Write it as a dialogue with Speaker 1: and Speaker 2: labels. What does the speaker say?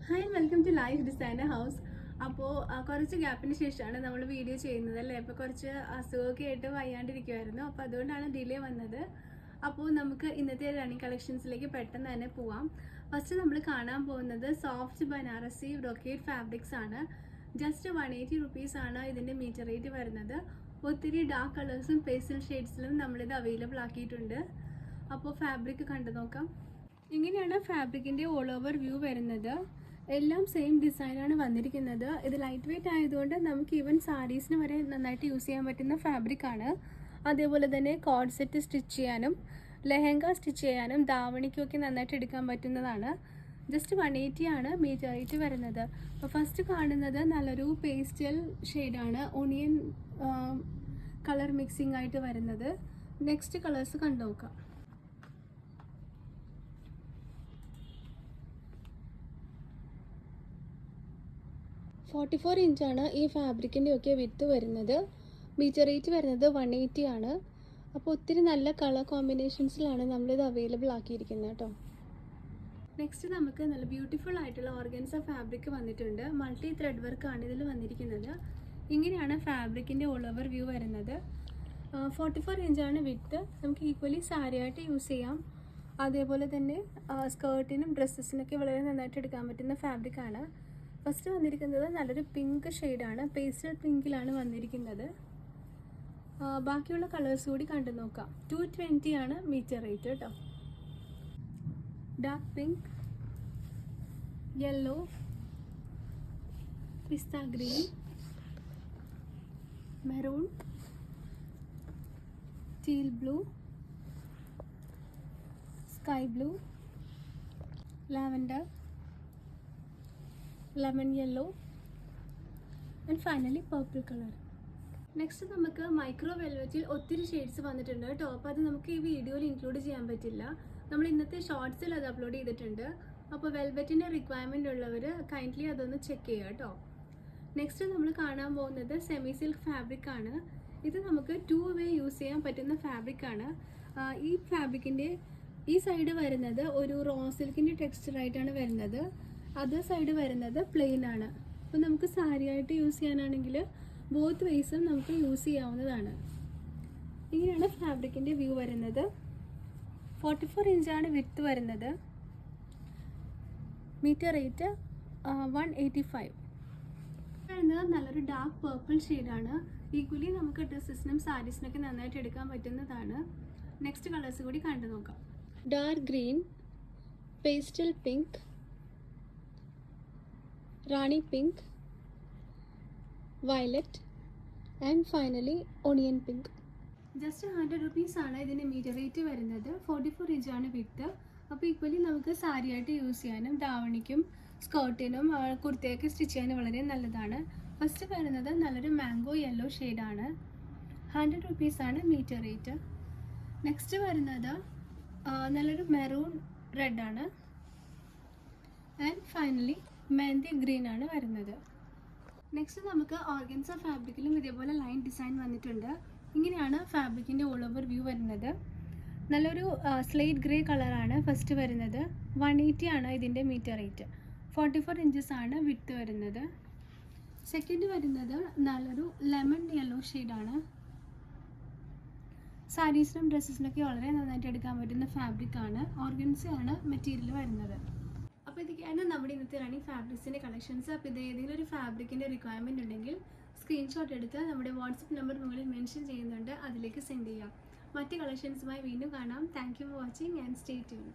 Speaker 1: Hi welcome to life designer house. അപ്പോൾ കുറച്ച് ഗ്യാപ്പിന് ശേഷമാണ് നമ്മൾ വീഡിയോ ചെയ്യുന്നത് അല്ലേ. അപ്പോൾ കുറച്ച് അസുഖമൊക്കെ ആയിട്ട് വയ്യാണ്ടിരിക്കുമായിരുന്നു, അപ്പോൾ അതുകൊണ്ടാണ് ഡിലേ വന്നത്. അപ്പോൾ നമുക്ക് ഇന്നത്തെ റണ്ണിങ് കളക്ഷൻസിലേക്ക് പെട്ടെന്ന് തന്നെ പോവാം. ഫസ്റ്റ് നമ്മൾ കാണാൻ പോകുന്നത് സോഫ്റ്റ് ബനാറസി ബ്രൊക്കേഡ് ഫാബ്രിക്സ് ആണ്. ജസ്റ്റ് 180 റുപ്പീസ് ആണ് ഇതിൻ്റെ മീറ്റർ റേറ്റ് വരുന്നത്. ഒത്തിരി ഡാർക്ക് കളേഴ്സും പേസ്റ്റൽ ഷെയ്ഡ്സിലും നമ്മളിത് അവൈലബിൾ ആക്കിയിട്ടുണ്ട്. അപ്പോൾ ഫാബ്രിക് കണ്ടു നോക്കാം. ഇങ്ങനെയാണ് ഫാബ്രിക്കിൻ്റെ ഓൾ ഓവർ വ്യൂ വരുന്നത്. എല്ലാം സെയിം ഡിസൈനാണ് വന്നിരിക്കുന്നത്. ഇത് ലൈറ്റ് വെയ്റ്റ് ആയതുകൊണ്ട് നമുക്ക് ഈവൻ സാരീസിന് വരെ നന്നായിട്ട് യൂസ് ചെയ്യാൻ പറ്റുന്ന ഫാബ്രിക്കാണ്. അതേപോലെ തന്നെ കോഡ് സെറ്റ് സ്റ്റിച്ച് ചെയ്യാനും ലെഹങ്ക സ്റ്റിച്ച് ചെയ്യാനും ധാവണിക്കൊക്കെ നന്നായിട്ട് എടുക്കാൻ പറ്റുന്നതാണ്. ജസ്റ്റ് 180 ആണ് മീറ്റർ റേറ്റ് വരുന്നത്. അപ്പോൾ ഫസ്റ്റ് കാണുന്നത് നല്ലൊരു പേസ്റ്റൽ ഷെയ്ഡാണ്, ഓണിയൻ കളർ മിക്സിംഗ് ആയിട്ട് വരുന്നത്. നെക്സ്റ്റ് കളേഴ്സ് കണ്ടു നോക്കാം. 44 ഇഞ്ചാണ് ഈ ഫാബ്രിക്കിൻ്റെ ഒക്കെ വിത്ത് വരുന്നത്. മീറ്റർ റേറ്റ് വരുന്നത് 180 ആണ്. അപ്പോൾ ഒത്തിരി നല്ല കളർ കോമ്പിനേഷൻസിലാണ് നമ്മളിത് അവൈലബിൾ ആക്കിയിരിക്കുന്നത് കേട്ടോ. നെക്സ്റ്റ് നമുക്ക് നല്ല ബ്യൂട്ടിഫുൾ ആയിട്ടുള്ള ഓർഗൻസ ഫാബ്രിക് വന്നിട്ടുണ്ട്. മൾട്ടി ത്രെഡ് വർക്കാണ് ഇതിൽ വന്നിരിക്കുന്നത്. ഇങ്ങനെയാണ് ഫാബ്രിക്കിൻ്റെ ഓൾ ഓവർ വ്യൂ വരുന്നത്. 44 ഇഞ്ചാണ് വിത്ത്. നമുക്ക് ഈക്വലി സാരിയായിട്ട് യൂസ് ചെയ്യാം. അതേപോലെ തന്നെ സ്കേർട്ടിനും ഡ്രസ്സസിനൊക്കെ വളരെ നന്നായിട്ട് എടുക്കാൻ പറ്റുന്ന ഫാബ്രിക്കാണ്. ഫസ്റ്റ് വന്നിരിക്കുന്നത് നല്ലൊരു പിങ്ക് ഷെയ്ഡാണ്, പേസ്റ്റൽ പിങ്കിലാണ് വന്നിരിക്കുന്നത്. ബാക്കിയുള്ള കളേഴ്സ് കൂടി കണ്ടു നോക്കാം. 220 ആണ് മീറ്റർ റേറ്റ് കേട്ടോ. Dark pink, yellow, pista green, maroon, teal blue, sky blue, lavender, lemon yellow and finally purple colour. Next നമുക്ക് മൈക്രോ വെൽവെറ്റിൽ ഒത്തിരി ഷെയ്ഡ്സ് വന്നിട്ടുണ്ട് കേട്ടോ. അപ്പോൾ അത് നമുക്ക് ഈ വീഡിയോയിൽ ഇൻക്ലൂഡ് ചെയ്യാൻ പറ്റില്ല. നമ്മൾ ഇന്നത്തെ ഷോർട്സിൽ അത് അപ്ലോഡ് ചെയ്തിട്ടുണ്ട്. അപ്പോൾ വെൽവെറ്റിൻ്റെ റിക്വയർമെൻ്റ് ഉള്ളവർ കൈൻഡ്ലി അതൊന്ന് ചെക്ക് ചെയ്യുക കേട്ടോ. നെക്സ്റ്റ് നമ്മൾ കാണാൻ പോകുന്നത് സെമി സിൽക്ക് ഫാബ്രിക് ആണ്. ഇത് നമുക്ക് 2 വേ യൂസ് ചെയ്യാൻ പറ്റുന്ന ഫാബ്രിക്കാണ്. ഈ ഫാബ്രിക്കിൻ്റെ ഈ സൈഡ് വരുന്നത് ഒരു റോ സിൽക്കിൻ്റെ ടെക്സ്ചറായിട്ടാണ് വരുന്നത്. അതർ സൈഡ് വരുന്നത് പ്ലെയിൻ ആണ്. അപ്പോൾ നമുക്ക് സാരിയായിട്ട് യൂസ് ചെയ്യാനാണെങ്കിൽ ബോത്ത് വേയ്സും നമുക്ക് യൂസ് ചെയ്യാവുന്നതാണ്. ഇങ്ങനെയാണ് ഫാബ്രിക്കിൻ്റെ വ്യൂ വരുന്നത്. 44 ഇഞ്ചാണ് വിഡ്ത്ത് വരുന്നത്. Metre rate 185. വരുന്നത് നല്ലൊരു ഡാർക്ക് പേർപ്പിൾ ഷെയ്ഡാണ്. ഈക്വലി നമുക്ക് ഡ്രസ്സസിനും സാരീസിനൊക്കെ നന്നായിട്ട് എടുക്കാൻ പറ്റുന്നതാണ്. നെക്സ്റ്റ് കളേഴ്സ് കൂടി കണ്ടു നോക്കാം. Dark green, pastel pink, Rani pink, violet and finally onion pink. Just 100 rupees ആണ് ഇതിൻ്റെ മീറ്റർ റേറ്റ് വരുന്നത്. 44 ഇഞ്ചാണ് വിഡ്ത്ത്. അപ്പോൾ ഈക്വലി നമുക്ക് സാരിയായിട്ട് യൂസ് ചെയ്യാനും ധാവണിക്കും സ്കേർട്ടിനും കുർത്തയൊക്കെ സ്റ്റിച്ച് ചെയ്യാനും വളരെ നല്ലതാണ്. ഫസ്റ്റ് വരുന്നത് നല്ലൊരു മാംഗോ യെല്ലോ ഷെയ്ഡാണ്. 100 റുപ്പീസ് ആണ് മീറ്റർ റേറ്റ്. നെക്സ്റ്റ് വരുന്നത് നല്ലൊരു മെറൂൺ റെഡാണ്. ആൻഡ് ഫൈനലി മെഹന്തി ഗ്രീൻ ആണ് വരുന്നത്. നെക്സ്റ്റ് നമുക്ക് ഓർഗൻസ ഫാബ്രിക്കിലും ഇതേപോലെ ലൈൻ ഡിസൈൻ വന്നിട്ടുണ്ട്. ഇങ്ങനെയാണ് ഫാബ്രിക്കിൻ്റെ ഓൾ ഓവർ വ്യൂ വരുന്നത്. നല്ലൊരു സ്ലേറ്റ് ഗ്രേ കളറാണ് ഫസ്റ്റ് വരുന്നത്. 180 ആണ് ഇതിൻ്റെ മീറ്റർ റേറ്റ്. 44 ഇഞ്ചസ് ആണ് വിഡ്ത്ത് വരുന്നത്. സെക്കൻഡ് വരുന്നത് നല്ലൊരു ലെമൺ യെല്ലോ ഷെയ്ഡാണ്. സാരീസിനും ഡ്രസ്സസിനൊക്കെ വളരെ നന്നായിട്ട് എടുക്കാൻ പറ്റുന്ന ഫാബ്രിക്കാണ്. ഓർഗൻസയാണ് മെറ്റീരിയൽ വരുന്നത്. അപ്പോൾ ഇതൊക്കെയാണ് നമ്മുടെ ഇന്നത്തെ റണ്ണിങ് ഫാബ്രിക്സിൻ്റെ കളക്ഷൻസ്. അപ്പോൾ ഇത് ഏതെങ്കിലും ഒരു ഫാബ്രിക്കിൻ്റെ റിക്വയർമെൻറ്റ് ഉണ്ടെങ്കിൽ സ്ക്രീൻഷോട്ട് എടുത്ത് നമ്മുടെ വാട്സപ്പ് നമ്പർ മുകളിൽ മെൻഷൻ ചെയ്യുന്നുണ്ട്, അതിലേക്ക് സെൻഡ് ചെയ്യാം. മറ്റ് കളക്ഷൻസുമായി വീണ്ടും കാണാം. Thank you for watching and stay tuned.